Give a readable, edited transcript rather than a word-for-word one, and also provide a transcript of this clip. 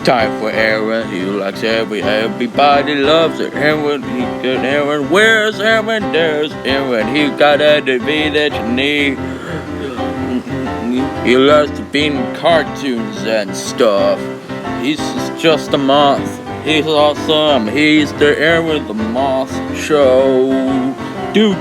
time for Aaron. He likes everybody loves it. Aaron, Aaron, where's Aaron? There's Aaron. He got everything that you need. He loves to be in cartoons and stuff. He's just a moth. He's awesome. He's the Aaron the Moth Show. Do.